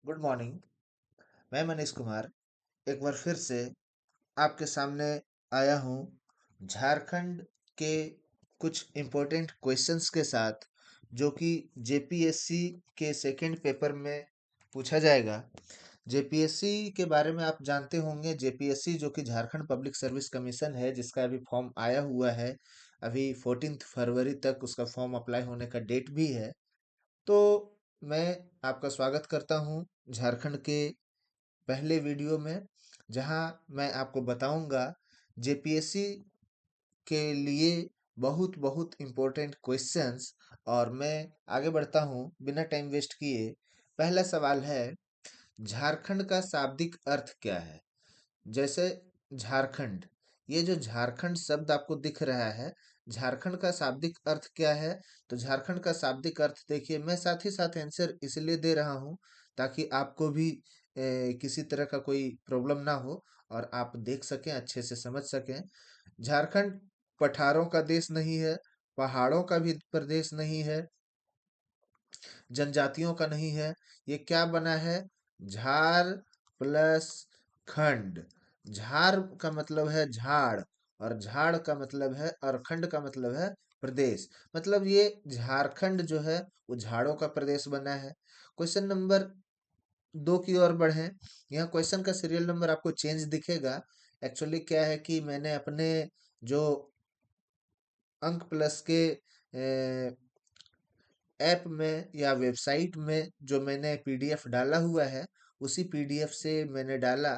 Good morning. मैं मनीष कुमार एक बार फिर से आपके सामने आया हूँ झारखंड के कुछ इम्पोर्टेंट क्वेश्चंस के साथ, जो कि जेपीएससी के सेकंड पेपर में पूछा जाएगा। जेपीएससी के बारे में आप जानते होंगे। जेपीएससी जो कि झारखंड पब्लिक सर्विस कमीशन है, जिसका अभी फॉर्म आया हुआ है। अभी 14 फरवरी तक उसका फॉर्म अप्लाई होने का डेट भी है। तो मैं आपका स्वागत करता हूँ झारखंड के पहले वीडियो में, जहां मैं आपको बताऊंगा जेपीएससी के लिए बहुत बहुत इम्पोर्टेंट क्वेश्चंस। और मैं आगे बढ़ता हूं बिना टाइम वेस्ट किए। पहला सवाल है, झारखंड का शाब्दिक अर्थ क्या है? जैसे झारखंड, ये जो झारखंड शब्द आपको दिख रहा है, झारखंड का शाब्दिक अर्थ क्या है? तो झारखंड का शाब्दिक अर्थ देखिए, मैं साथ ही साथ आंसर इसलिए दे रहा हूँ ताकि आपको भी किसी तरह का कोई प्रॉब्लम ना हो और आप देख सकें, अच्छे से समझ सकें। झारखंड पठारों का देश नहीं है, पहाड़ों का भी प्रदेश नहीं है, जनजातियों का नहीं है। ये क्या बना है? झार प्लस खंड। झार का मतलब है झाड़, और झाड़ का मतलब है, और खंड का मतलब है प्रदेश। मतलब ये झारखंड जो है वो झाड़ों का प्रदेश बना है। क्वेश्चन नंबर 2 की ओर बढ़ें। यहाँ क्वेश्चन का सीरियल नंबर आपको चेंज दिखेगा। एक्चुअली क्या है कि मैंने अपने जो अंक प्लस के ऐप में या वेबसाइट में जो मैंने पीडीएफ डाला हुआ है, उसी पीडीएफ से मैंने डाला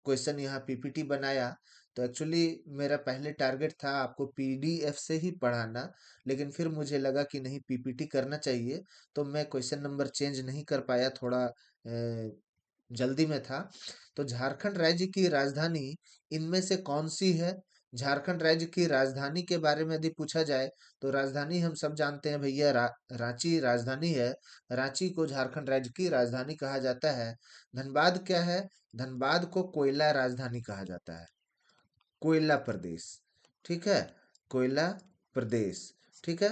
क्वेश्चन, यहाँ पीपीटी बनाया। तो एक्चुअली मेरा पहले टारगेट था आपको पीडीएफ से ही पढ़ाना, लेकिन फिर मुझे लगा कि नहीं, पीपीटी करना चाहिए। तो मैं क्वेश्चन नंबर चेंज नहीं कर पाया, थोड़ा जल्दी में था। तो झारखंड राज्य की राजधानी इनमें से कौन सी है? झारखंड राज्य की राजधानी के बारे में यदि पूछा जाए, तो राजधानी हम सब जानते हैं भैया, रांची राजधानी है। रांची को झारखंड राज्य की राजधानी कहा जाता है। धनबाद क्या है? धनबाद को कोयला राजधानी कहा जाता है, कोयला प्रदेश। ठीक है, कोयला प्रदेश। ठीक है,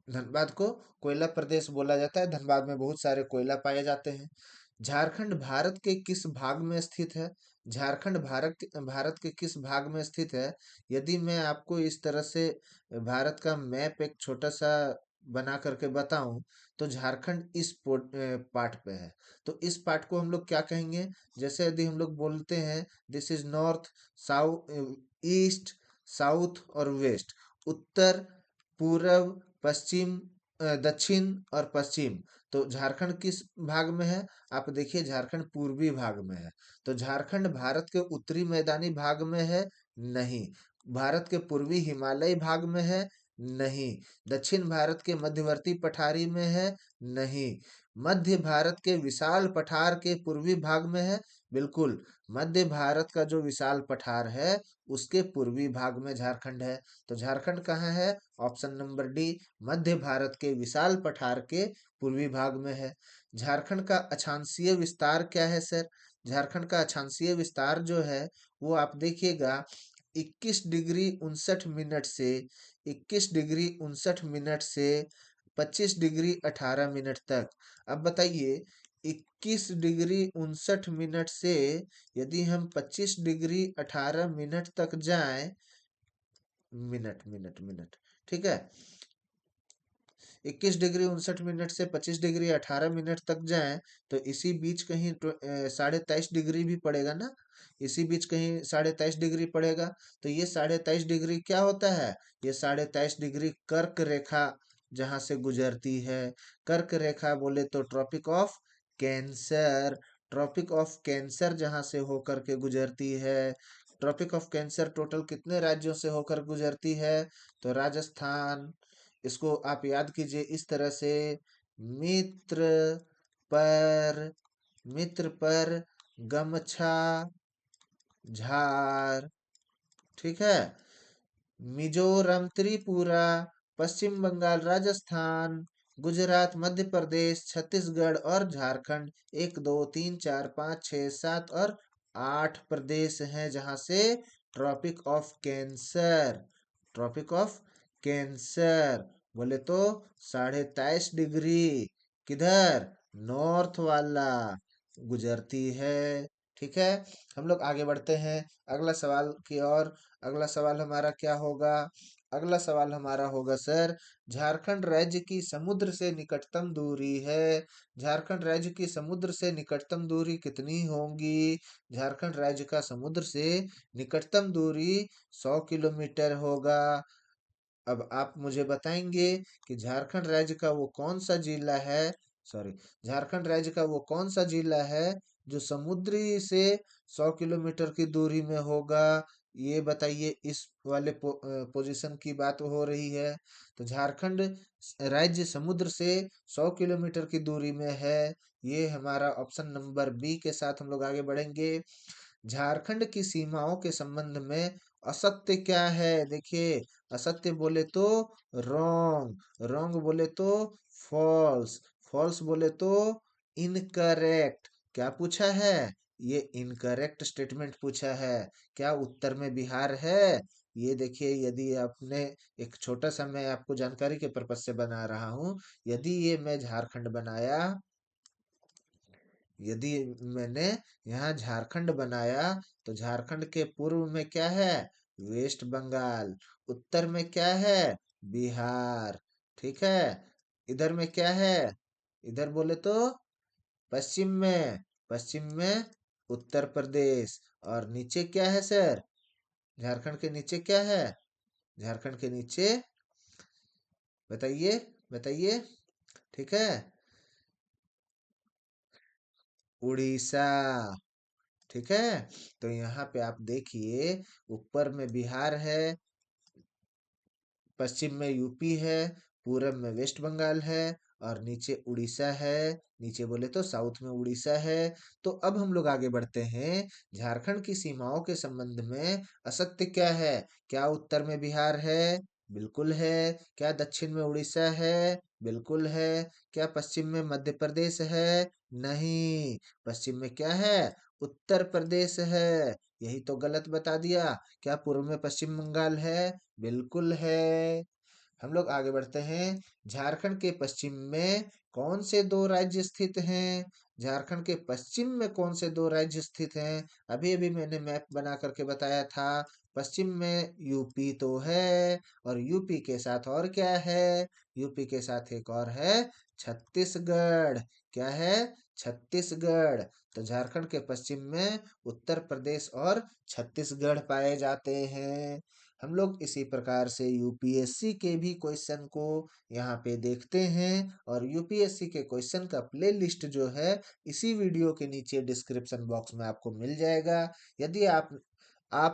धनबाद को कोयला प्रदेश बोला जाता है। धनबाद में बहुत सारे कोयला पाए जाते हैं। झारखंड भारत के किस भाग में स्थित है? झारखंड भारत के किस भाग में स्थित है? यदि मैं आपको इस तरह से भारत का मैप एक छोटा सा बना करके बताऊं, तो झारखंड इस पार्ट पे है। तो इस पार्ट को हम लोग क्या कहेंगे? जैसे यदि हम लोग बोलते हैं this is north, south, east, south और वेस्ट, उत्तर, पूरब, पश्चिम, दक्षिण और पश्चिम। तो झारखंड किस भाग में है? आप देखिए, झारखंड पूर्वी भाग में है। तो झारखंड भारत के उत्तरी मैदानी भाग में है? नहीं। भारत के पूर्वी हिमालयी भाग में है? नहीं। दक्षिण भारत के मध्यवर्ती पठारी में है? नहीं। मध्य भारत के विशाल पठार के पूर्वी भाग में है? बिल्कुल। मध्य भारत का जो विशाल पठार है, उसके पूर्वी भाग में झारखंड है। तो झारखंड कहाँ है? ऑप्शन नंबर डी, मध्य भारत के विशाल पठार के पूर्वी भाग में है। झारखंड का अक्षांशीय विस्तार क्या है सर? झारखंड का अक्षांशीय विस्तार जो है, वो आप देखिएगा 21 डिग्री 59 मिनट से 25 डिग्री 18 मिनट तक। अब बताइए, 21 डिग्री 59 मिनट से यदि हम 25 डिग्री 18 मिनट तक जाएं, मिनट मिनट मिनट, ठीक है, 21 डिग्री 59 मिनट से 25 डिग्री 18 मिनट तक जाएं, तो इसी बीच कहीं 23.5 डिग्री भी पड़ेगा ना। इसी बीच कहीं 23.5 डिग्री पड़ेगा। तो ये 23.5 डिग्री क्या होता है? ये 23.5 डिग्री कर्क रेखा जहां से गुजरती है। कर्क रेखा बोले तो Tropic of Cancer. Tropic of Cancer जहां से होकर के गुजरती है। ट्रॉपिक ऑफ कैंसर टोटल कितने राज्यों से होकर गुजरती है? तो राजस्थान। इसको आप याद कीजिए इस तरह से, मित्र पर, मित्र पर गमछा झार। ठीक है, मिजोरम, त्रिपुरा, पश्चिम बंगाल, राजस्थान, गुजरात, मध्य प्रदेश, छत्तीसगढ़ और झारखंड 1 2 3 4 5 6 7 और 8 प्रदेश हैं जहां से Tropic of Cancer, Tropic of Cancer बोले तो 23.5 डिग्री किधर? नॉर्थ वाला गुजरती है। ठीक है, हम लोग आगे बढ़ते हैं अगला सवाल की ओर। अगला सवाल हमारा क्या होगा? अगला सवाल हमारा होगा सर, झारखंड राज्य की समुद्र से निकटतम दूरी है। झारखंड राज्य की समुद्र से निकटतम दूरी कितनी होगी? झारखंड राज्य का समुद्र से निकटतम दूरी 100 किलोमीटर होगा। अब आप मुझे बताएंगे कि झारखंड राज्य का वो कौन सा जिला है, सॉरी, झारखंड राज्य का वो कौन सा जिला है जो समुद्री से 100 किलोमीटर की दूरी में होगा? ये बताइए, इस वाले पोजीशन की बात हो रही है। तो झारखंड राज्य समुद्र से 100 किलोमीटर की दूरी में है। ये हमारा ऑप्शन नंबर बी के साथ हम लोग आगे बढ़ेंगे। झारखंड की सीमाओं के संबंध में असत्य क्या है? देखिए, असत्य बोले तो रॉन्ग, रॉन्ग बोले तो फॉल्स, फॉल्स बोले तो इनकरेक्ट। क्या पूछा है? ये इनकरेक्ट स्टेटमेंट पूछा है। क्या उत्तर में बिहार है? ये देखिए, यदि आपने, एक छोटा सा मैं आपको जानकारी के पर्पज से बना रहा हूँ, यदि ये मैं झारखंड बनाया, यदि मैंने यहाँ झारखंड बनाया, तो झारखंड के पूर्व में क्या है? वेस्ट बंगाल। उत्तर में क्या है? बिहार। ठीक है, इधर में क्या है? इधर बोले तो पश्चिम में, पश्चिम में उत्तर प्रदेश। और नीचे क्या है सर? झारखंड के नीचे क्या है? झारखंड के नीचे बताइए, बताइए। ठीक है, उड़ीसा। ठीक है, तो यहाँ पे आप देखिए, ऊपर में बिहार है, पश्चिम में यूपी है, पूरब में वेस्ट बंगाल है, और नीचे उड़ीसा है। नीचे बोले तो साउथ में उड़ीसा है। तो अब हम लोग आगे बढ़ते हैं। झारखंड की सीमाओं के संबंध में असत्य क्या है? क्या उत्तर में बिहार है? बिल्कुल है। क्या दक्षिण में उड़ीसा है? बिल्कुल है। क्या पश्चिम में मध्य प्रदेश है? नहीं, पश्चिम में क्या है? उत्तर प्रदेश है। यही तो गलत बता दिया। क्या पूर्व में पश्चिम बंगाल है? बिल्कुल है। हम लोग आगे बढ़ते हैं। झारखंड के पश्चिम में कौन से दो राज्य स्थित हैं? झारखंड के पश्चिम में कौन से दो राज्य स्थित हैं? अभी अभी मैंने मैप बना करके बताया था। पश्चिम में यूपी तो है, और यूपी के साथ और क्या है? यूपी के साथ एक और है, छत्तीसगढ़। क्या है? छत्तीसगढ़। तो झारखंड के पश्चिम में उत्तर प्रदेश और छत्तीसगढ़ पाए जाते हैं। हम लोग इसी प्रकार से यूपीएससी के भी क्वेश्चन को यहाँ पे देखते हैं, और यूपीएससी के क्वेश्चन का प्ले लिस्ट जो है, इसी वीडियो के नीचे डिस्क्रिप्शन बॉक्स में आपको मिल जाएगा। यदि आप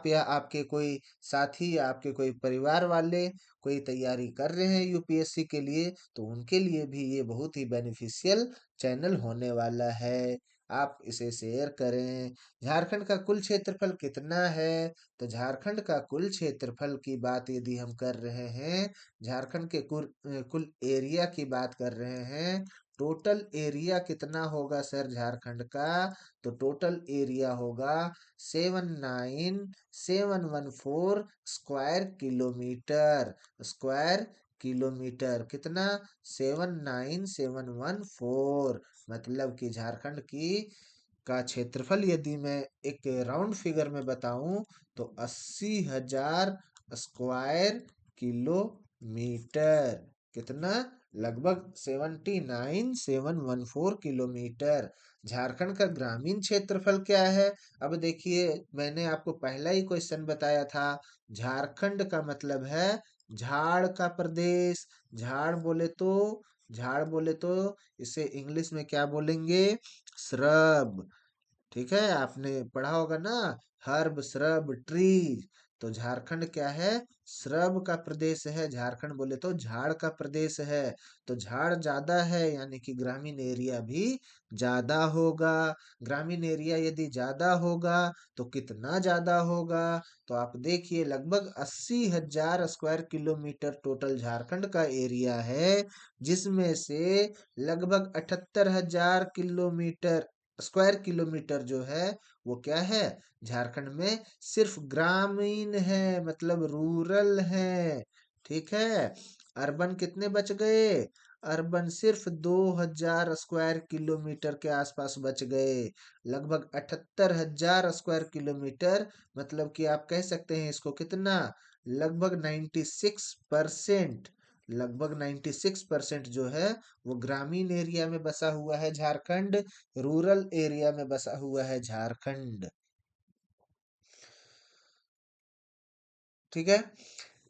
या आपके कोई साथी या आपके कोई परिवार वाले कोई तैयारी कर रहे हैं यूपीएससी के लिए, तो उनके लिए भी ये बहुत ही बेनिफिशियल चैनल होने वाला है। आप इसे शेयर करें। झारखंड का कुल क्षेत्रफल कितना है? तो झारखंड का कुल क्षेत्रफल की बात यदि हम कर रहे हैं, झारखंड के कुल एरिया की बात कर रहे हैं, टोटल एरिया कितना होगा सर झारखंड का? तो टोटल एरिया होगा 79714 स्क्वायर किलोमीटर। स्क्वायर किलोमीटर कितना? 79714। मतलब कि झारखंड की का क्षेत्रफल यदि मैं एक राउंड फिगर में बताऊं, तो 80,000 स्क्वायर किलोमीटर। कितना? लगभग 79714 किलोमीटर। झारखंड का ग्रामीण क्षेत्रफल क्या है? अब देखिए, मैंने आपको पहला ही क्वेश्चन बताया था, झारखंड का मतलब है झाड़ का प्रदेश। झाड़ बोले तो, झाड़ बोले तो इसे इंग्लिश में क्या बोलेंगे? श्रब। ठीक है, आपने पढ़ा होगा ना, हर्ब श्रब ट्रीज। तो झारखंड क्या है? श्रब का प्रदेश है। झारखंड बोले तो झाड़ का प्रदेश है। तो झाड़ ज्यादा है, यानी कि ग्रामीण एरिया भी ज्यादा होगा। ग्रामीण एरिया यदि ज्यादा होगा, तो कितना ज्यादा होगा? तो आप देखिए, लगभग 80,000 स्क्वायर किलोमीटर टोटल झारखंड का एरिया है, जिसमें से लगभग 78,000 स्क्वायर किलोमीटर जो है, वो क्या है? झारखंड में सिर्फ ग्रामीण है, मतलब रूरल है। ठीक है, अर्बन कितने बच गए? अर्बन सिर्फ 2000 स्क्वायर किलोमीटर के आसपास बच गए। लगभग 78,000 स्क्वायर किलोमीटर, मतलब कि आप कह सकते हैं इसको कितना, लगभग 96%। लगभग 96% जो है वो ग्रामीण एरिया में बसा हुआ है झारखंड, रूरल एरिया में बसा हुआ है झारखंड। ठीक है।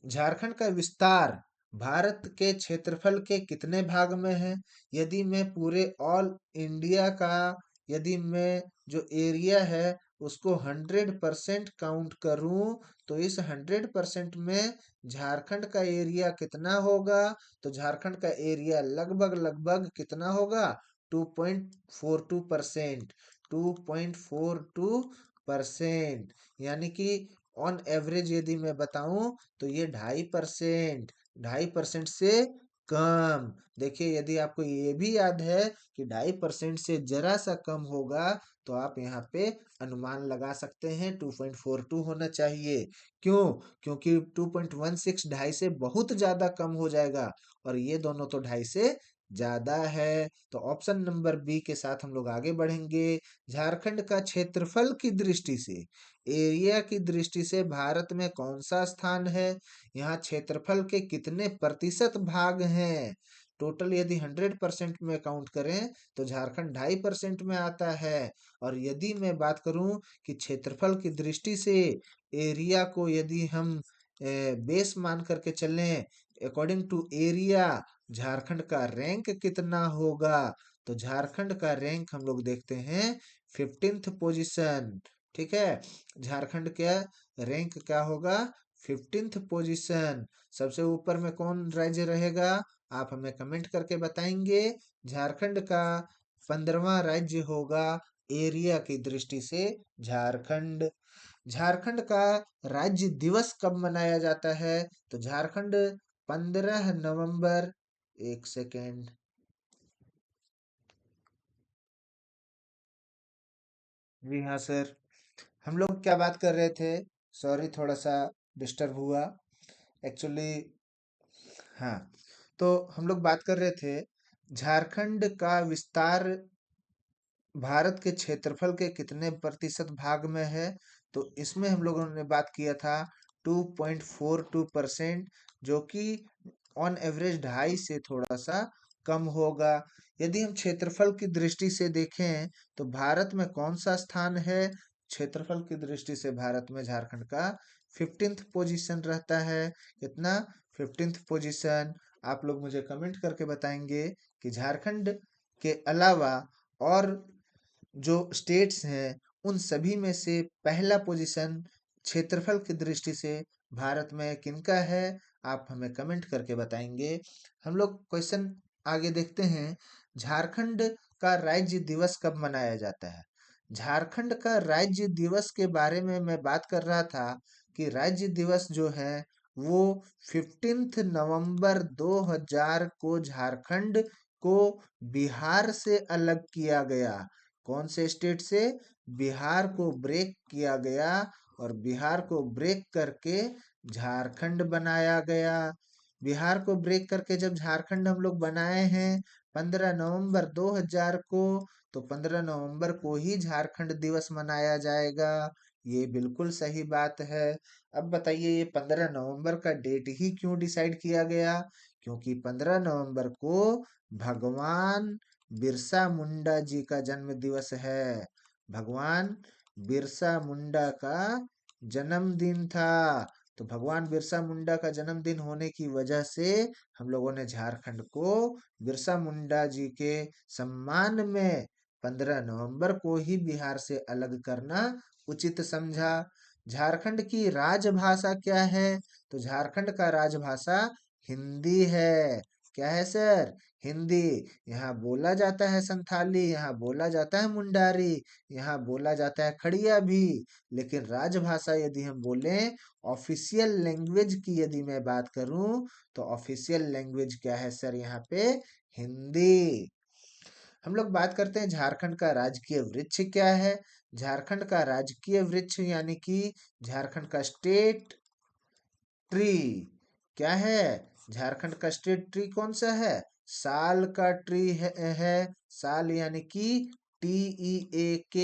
झारखंड का विस्तार भारत के क्षेत्रफल के कितने भाग में है? यदि मैं पूरे ऑल इंडिया का, यदि मैं जो एरिया है उसको 100% काउंट करूं, तो इस 100% में झारखंड का एरिया कितना होगा? तो झारखंड का एरिया लगभग लगभग कितना होगा? 2.42%। 2.42%, यानी कि ऑन एवरेज यदि मैं बताऊं तो ये 2.5%, 2.5% से कम। देखिए, यदि आपको ये भी याद है कि 2.5% से जरा सा कम होगा, तो आप यहाँ पे अनुमान लगा सकते हैं 2.42 होना चाहिए। क्यों? क्योंकि 2.16 2.5 से बहुत ज्यादा कम हो जाएगा, और ये दोनों तो 2.5 से ज्यादा है। तो ऑप्शन नंबर बी के साथ हम लोग आगे बढ़ेंगे। झारखंड का क्षेत्रफल की दृष्टि से, एरिया की दृष्टि से भारत में कौन सा स्थान है? यहाँ क्षेत्रफल के कितने प्रतिशत भाग हैं? टोटल यदि 100% में काउंट करें तो झारखंड 2.5% में आता है। और यदि मैं बात करूं कि क्षेत्रफल की दृष्टि से एरिया को यदि हम बेस मान करके चलें, अकॉर्डिंग टू एरिया झारखंड का रैंक कितना होगा? तो झारखंड का रैंक हम लोग देखते हैं 15th पोजीशन। ठीक है। झारखंड का रैंक क्या होगा? 15th position. सबसे ऊपर में कौन राज्य रहेगा? आप हमें कमेंट करके बताएंगे। झारखंड का 15वां राज्य होगा एरिया की दृष्टि से झारखंड। झारखंड का राज्य दिवस कब मनाया जाता है? तो झारखंड 15 नवंबर, एक सेकेंड, जी हाँ सर, हम लोग क्या बात कर रहे थे? सॉरी, थोड़ा सा डिस्टर्ब हुआ एक्चुअली। हाँ, तो हम लोग बात कर रहे थे झारखंड का विस्तार भारत के क्षेत्रफल के कितने प्रतिशत भाग में है। तो इसमें हम लोगों ने बात किया था 2.42%, जो कि ऑन एवरेज 2.5 से थोड़ा सा कम होगा। यदि हम क्षेत्रफल की दृष्टि से देखें तो भारत में कौन सा स्थान है? क्षेत्रफल की दृष्टि से भारत में झारखंड का 15th पोजीशन रहता है। कितना? 15th position. आप लोग मुझे कमेंट करके बताएंगे कि झारखंड के अलावा और जो स्टेट्स हैं उन सभी में से पहला पोजीशन क्षेत्रफल की दृष्टि से भारत में किनका है? आप हमें कमेंट करके बताएंगे। हम लोग क्वेश्चन आगे देखते हैं। झारखंड का राज्य दिवस कब मनाया जाता है? झारखंड का राज्य दिवस के बारे में मैं बात कर रहा था कि राज्य दिवस जो है वो 15 नवंबर 2000 को झारखंड को बिहार से अलग किया गया। कौन से स्टेट से? बिहार को ब्रेक किया गया, और बिहार को ब्रेक करके झारखंड बनाया गया। बिहार को ब्रेक करके जब झारखंड हम लोग बनाए हैं 15 नवंबर 2000 को, तो 15 नवंबर को ही झारखंड दिवस मनाया जाएगा। ये बिल्कुल सही बात है। अब बताइए, ये 15 नवंबर का डेट ही क्यों डिसाइड किया गया? क्योंकि 15 नवंबर को भगवान बिरसा मुंडा जी का जन्म दिवस है। भगवान बिरसा मुंडा का जन्मदिन था। तो भगवान बिरसा मुंडा का जन्मदिन होने की वजह से हम लोगों ने झारखंड को बिरसा मुंडा जी के सम्मान में 15 नवंबर को ही बिहार से अलग करना उचित समझा। झारखंड की राजभाषा क्या है? तो झारखंड का राजभाषा हिंदी है। क्या है सर? हिंदी। यहाँ बोला जाता है संथाली, यहाँ बोला जाता है मुंडारी, यहाँ बोला जाता है खड़िया भी। लेकिन राजभाषा यदि हम बोलें, ऑफिशियल लैंग्वेज की यदि मैं बात करूं, तो ऑफिशियल लैंग्वेज क्या है सर यहाँ पे? हिंदी। हम लोग बात करते हैं झारखंड का राजकीय वृक्ष क्या है। झारखंड का राजकीय वृक्ष यानी कि झारखंड का स्टेट ट्री क्या है? झारखंड का स्टेट ट्री कौन सा है? साल का ट्री है साल यानी कि TEAK,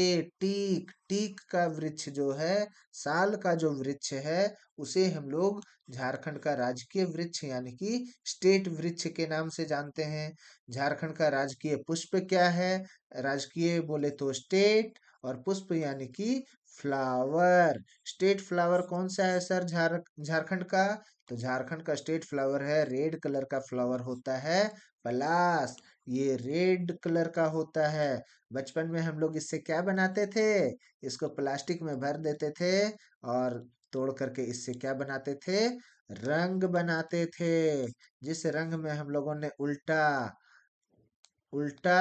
टीक, टीक का वृक्ष जो है, साल का जो वृक्ष है, उसे हम लोग झारखंड का राजकीय वृक्ष यानी कि स्टेट वृक्ष के नाम से जानते हैं। झारखंड का राजकीय पुष्प क्या है? राजकीय बोले तो स्टेट, और पुष्प यानी कि फ्लावर। स्टेट फ्लावर कौन सा है सर झारखंड का? तो झारखंड का स्टेट फ्लावर है, रेड कलर का फ्लावर होता है पलास। ये रेड कलर का होता है। बचपन में हम लोग इससे क्या बनाते थे? इसको प्लास्टिक में भर देते थे और तोड़ करके इससे क्या बनाते थे? रंग बनाते थे। जिस रंग में हम लोगों ने उल्टा उल्टा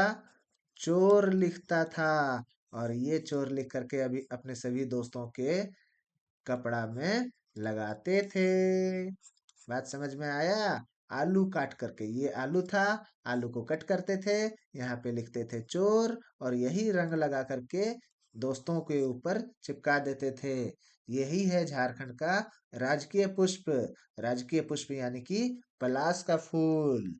चोर लिखता था, और ये चोर लिख करके अभी अपने सभी दोस्तों के कपड़ा में लगाते थे। बात समझ में आया? आलू काट करके, ये आलू था, आलू को कट करते थे, यहाँ पे लिखते थे चोर, और यही रंग लगा करके दोस्तों के ऊपर चिपका देते थे। यही है झारखंड का राजकीय पुष्प। राजकीय पुष्प यानी कि पलाश का फूल।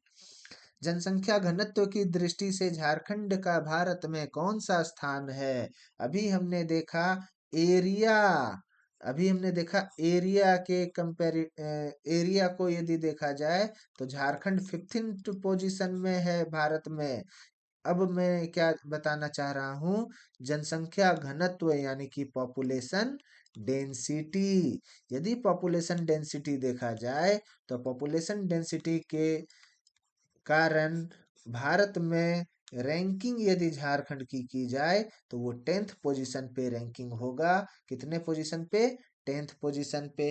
जनसंख्या घनत्व की दृष्टि से झारखंड का भारत में कौन सा स्थान है? अभी हमने देखा एरिया अभी हमने देखा एरिया के एरिया को यदि देखा जाए तो झारखंड 15th पोजीशन में है भारत में। अब मैं क्या बताना चाह रहा हूँ? जनसंख्या घनत्व यानी कि पॉपुलेशन डेंसिटी। यदि पॉपुलेशन डेंसिटी देखा जाए तो पॉपुलेशन डेंसिटी के कारण भारत में रैंकिंग यदि झारखंड की जाए तो वो 10th पोजीशन पे रैंकिंग होगा। कितने पोजीशन पे? 10th पोजीशन पे।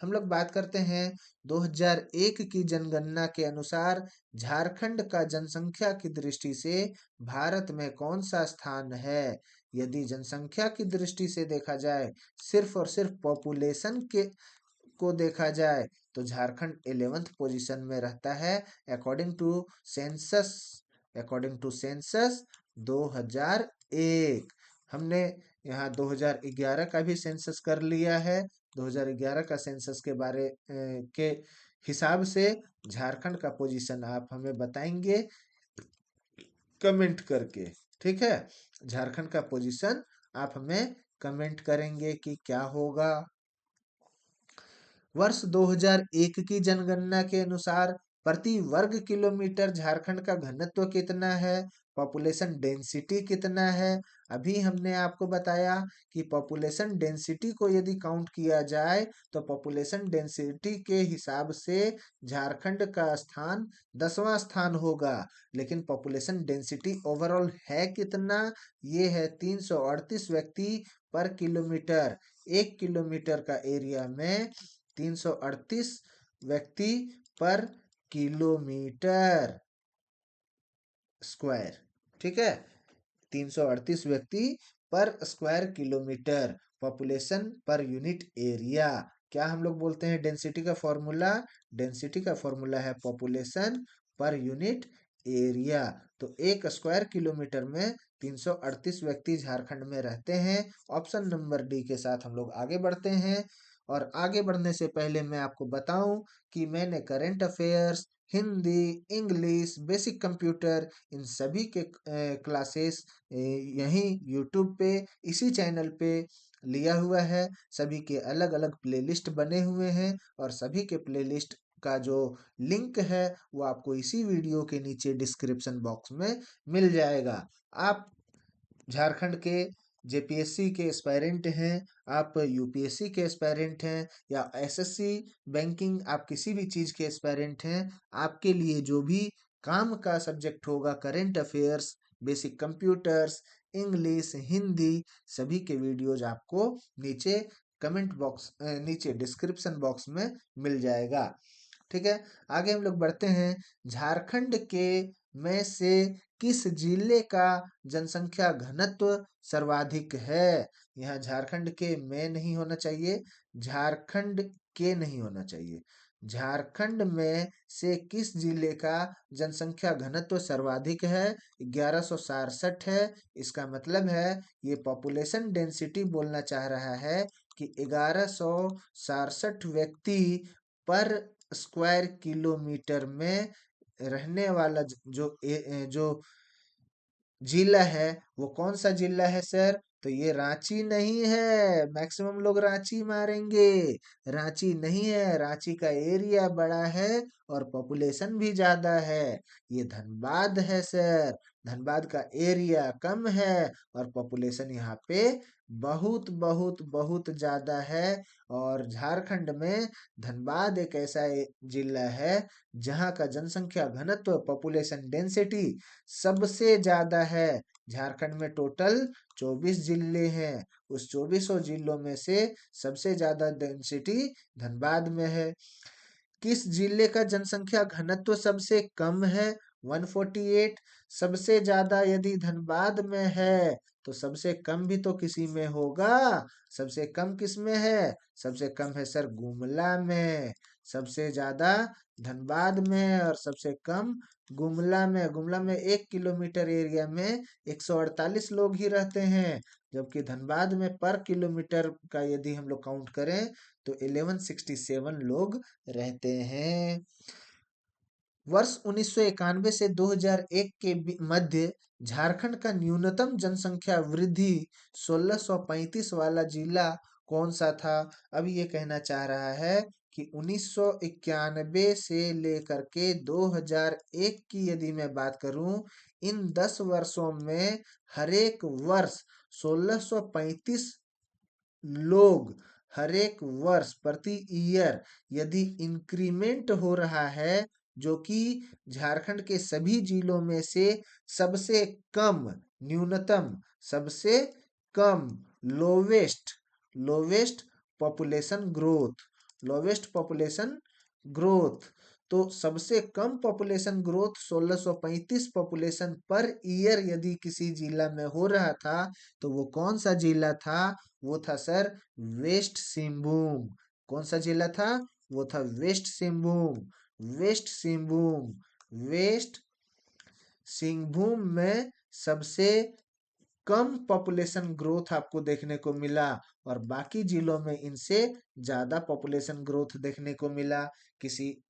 हम लोग बात करते हैं 2001 की जनगणना के अनुसार झारखंड का जनसंख्या की दृष्टि से भारत में कौन सा स्थान है? यदि जनसंख्या की दृष्टि से देखा जाए, सिर्फ और सिर्फ पॉपुलेशन के को देखा जाए, तो झारखंड 11th पोजीशन में रहता है according to census according to census 2001। हमने यहाँ 2011 का भी सेंसस कर लिया है। 2011 का सेंसस के के हिसाब से झारखंड का पोजीशन आप हमें बताएंगे कमेंट करके। ठीक है, झारखंड का पोजीशन आप हमें कमेंट करेंगे कि क्या होगा। वर्ष 2001 की जनगणना के अनुसार प्रति वर्ग किलोमीटर झारखंड का घनत्व कितना है? पॉपुलेशन डेंसिटी कितना है? अभी हमने आपको बताया कि पॉपुलेशन डेंसिटी को यदि काउंट किया जाए तो पॉपुलेशन डेंसिटी के हिसाब से झारखंड का स्थान 10वां स्थान होगा। लेकिन पॉपुलेशन डेंसिटी ओवरऑल है कितना? ये है 338 व्यक्ति पर किलोमीटर। 1 किलोमीटर का एरिया में 338 व्यक्ति पर किलोमीटर स्क्वायर। ठीक है, 338 व्यक्ति पर square kilometre. Population per unit area. क्या हम लोग बोलते हैं डेंसिटी का फॉर्मूला? डेंसिटी का फॉर्मूला है पॉपुलेशन पर यूनिट एरिया। तो 1 स्क्वायर किलोमीटर में 338 व्यक्ति झारखंड में रहते हैं। ऑप्शन नंबर डी के साथ हम लोग आगे बढ़ते हैं। और आगे बढ़ने से पहले मैं आपको बताऊं कि मैंने current affairs, Hindi, English, basic computer, इन सभी के क्लासेस यहीं यूट्यूब पे इसी चैनल पे लिया हुआ है। सभी के अलग अलग प्लेलिस्ट बने हुए हैं, और सभी के प्लेलिस्ट का जो लिंक है वो आपको इसी वीडियो के नीचे डिस्क्रिप्शन बॉक्स में मिल जाएगा। आप झारखंड के जेपीएससी के एस्पायरेंट हैं, आप यूपीएससी के एस्पायरेंट हैं, या एसएससी बैंकिंग, आप किसी भी चीज के एस्पायरेंट हैं, आपके लिए जो भी काम का सब्जेक्ट होगा, current affairs, basic computers, English, Hindi, सभी के वीडियोज आपको नीचे नीचे डिस्क्रिप्शन बॉक्स में मिल जाएगा। ठीक है, आगे हम लोग बढ़ते हैं। झारखंड के में से किस जिले का जनसंख्या घनत्व सर्वाधिक है? यहाँ झारखंड के में नहीं होना चाहिए, झारखंड के नहीं होना चाहिए। झारखंड में से किस जिले का जनसंख्या घनत्व सर्वाधिक है? 1167 है। इसका मतलब है ये पॉपुलेशन डेंसिटी बोलना चाह रहा है कि 1167 व्यक्ति पर स्क्वायर किलोमीटर में रहने वाला जो जिला है वो कौन सा जिला है सर? तो ये रांची नहीं है। मैक्सिमम लोग रांची मारेंगे। रांची नहीं है, रांची का एरिया बड़ा है और पॉपुलेशन भी ज्यादा है। ये धनबाद है सर। धनबाद का एरिया कम है और पॉपुलेशन यहाँ पे बहुत बहुत बहुत ज्यादा है। और झारखंड में धनबाद एक ऐसा जिला है जहाँ का जनसंख्या घनत्व, पॉपुलेशन डेंसिटी सबसे ज्यादा है। झारखंड में टोटल 24 जिले हैं। उस 24 जिलों में से सबसे ज्यादा डेंसिटी धनबाद में है। किस जिले का जनसंख्या घनत्व सबसे कम है? 148। सबसे ज्यादा यदि धनबाद में है तो सबसे कम भी तो किसी में होगा। सबसे कम किस में है? सबसे कम है सर गुमला में। सबसे ज्यादा धनबाद में और सबसे कम गुमला में। गुमला में 1 किलोमीटर एरिया में 148 लोग ही रहते हैं, जबकि धनबाद में पर किलोमीटर का यदि हम लोग काउंट करें तो 1167 लोग रहते हैं। वर्ष 1991 से 2001 के मध्य झारखंड का न्यूनतम जनसंख्या वृद्धि 1635 वाला जिला कौन सा था? अब ये कहना चाह रहा है कि 1991 से लेकर के 2001 की यदि मैं बात करूं, इन 10 वर्षों में हर एक वर्ष 1635 लोग हर एक वर्ष प्रति ईयर यदि इंक्रीमेंट हो रहा है, जो कि झारखंड के सभी जिलों में से सबसे कम, न्यूनतम, सबसे कम, lowest lowest population growth, lowest population growth, तो सबसे कम population growth 1635 population per year यदि किसी जिला में हो रहा था तो वो कौन सा जिला था? वो था सर वेस्ट सिंहभूम। कौन सा जिला था? वो था West Singhbhum. West Singhbhum, West Singhbhum में सबसे कम पॉपुलेशन ग्रोथ आपको देखने को मिला और बाकी जिलों में इनसे ज्यादा पॉपुलेशन ग्रोथ देखने को मिला। किसी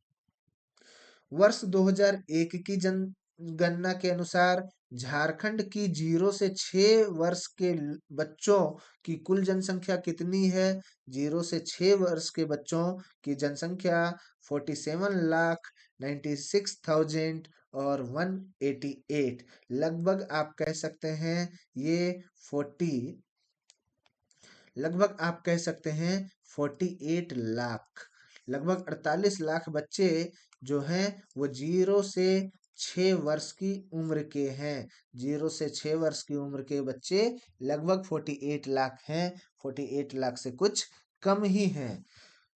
वर्ष 2001 की जनगणना के अनुसार झारखंड की 0 से 6 वर्ष के बच्चों की कुल जनसंख्या कितनी है? 0 से 6 वर्ष के बच्चों की जनसंख्या 47,96,000 और 188। लगभग आप कह सकते हैं ये 40, लगभग आप कह सकते हैं 48 लाख, लगभग 48 लाख बच्चे जो हैं वो 0 से 6 वर्ष की उम्र के हैं। 0 से 6 वर्ष की उम्र के बच्चे लगभग 48 लाख हैं। 48 लाख से कुछ कम ही हैं।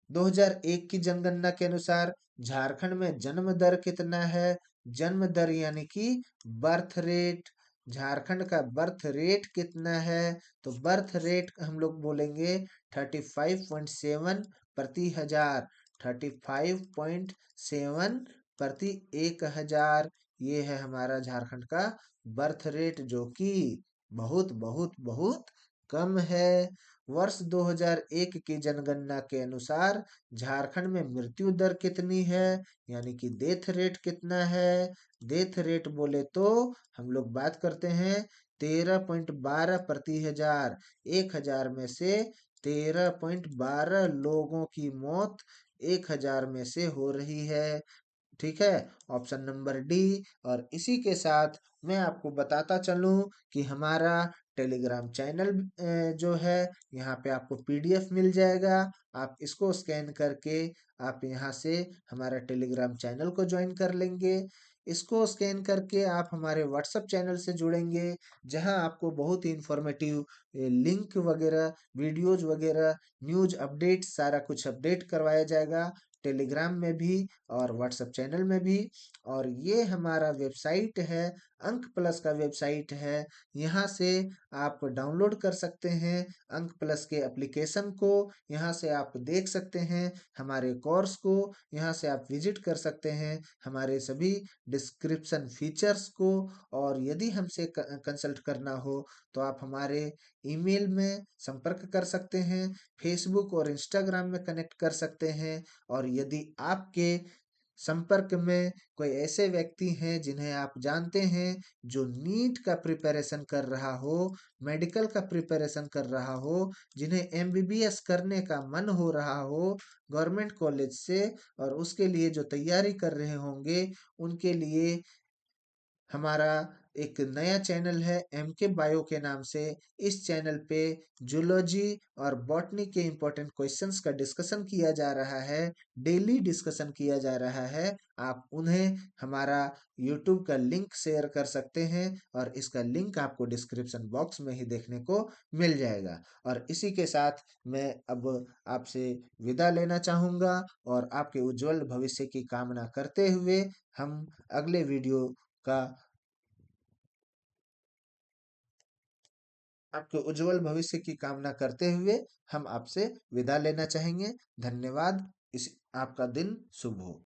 2001 की जनगणना के अनुसार झारखंड में जन्म दर कितना है? जन्म दर यानी कि बर्थ रेट। झारखंड का बर्थ रेट कितना है? तो बर्थ रेट हम लोग बोलेंगे 35.7 प्रति हजार। 35.7 प्रति 1,000। ये है हमारा झारखंड का बर्थ रेट, जो कि बहुत बहुत बहुत कम है। वर्ष 2001 की जनगणना के अनुसार झारखंड में मृत्यु दर कितनी है, यानी कि डेथ रेट कितना है? डेथ रेट बोले तो हम लोग बात करते हैं 13.12 प्रति हजार। 1,000 में से 13.12 लोगों की मौत 1,000 में से हो रही है। ठीक है, ऑप्शन नंबर डी। और इसी के साथ मैं आपको बताता चलूं कि हमारा टेलीग्राम चैनल जो है, यहाँ पे आपको पीडीएफ मिल जाएगा। आप इसको स्कैन करके आप यहाँ से हमारा टेलीग्राम चैनल को ज्वाइन कर लेंगे। इसको स्कैन करके आप हमारे व्हाट्सएप चैनल से जुड़ेंगे, जहां आपको बहुत ही इंफॉर्मेटिव लिंक वगैरह, वीडियोज वगैरह, न्यूज अपडेट, सारा कुछ अपडेट करवाया जाएगा, टेलीग्राम में भी और व्हाट्सएप चैनल में भी। और ये हमारा वेबसाइट है, अंक प्लस का वेबसाइट है। यहाँ से आप डाउनलोड कर सकते हैं अंक प्लस के एप्लीकेशन को। यहाँ से आप देख सकते हैं हमारे कोर्स को। यहाँ से आप विजिट कर सकते हैं हमारे सभी डिस्क्रिप्शन फीचर्स को। और यदि हमसे कंसल्ट करना हो तो आप हमारे ईमेल में संपर्क कर सकते हैं, फेसबुक और इंस्टाग्राम में कनेक्ट कर सकते हैं। और यदि आपके संपर्क में कोई ऐसे व्यक्ति हैं जिन्हें आप जानते हैं, जो नीट का प्रिपरेशन कर रहा हो, मेडिकल का प्रिपरेशन कर रहा हो, जिन्हें एमबीबीएस करने का मन हो रहा हो गवर्नमेंट कॉलेज से, और उसके लिए जो तैयारी कर रहे होंगे, उनके लिए हमारा एक नया चैनल है एमके बायो के नाम से। इस चैनल पे जूलॉजी और बॉटनी के इंपॉर्टेंट क्वेश्चंस का डिस्कशन किया जा रहा है, डेली डिस्कशन किया जा रहा है। आप उन्हें हमारा यूट्यूब का लिंक शेयर कर सकते हैं, और इसका लिंक आपको डिस्क्रिप्शन बॉक्स में ही देखने को मिल जाएगा। और इसी के साथ मैं अब आपसे विदा लेना चाहूँगा, और आपके उज्जवल भविष्य की कामना करते हुए हम अगले वीडियो का आपके उज्जवल भविष्य की कामना करते हुए हम आपसे विदा लेना चाहेंगे। धन्यवाद। इस आपका दिन शुभ हो।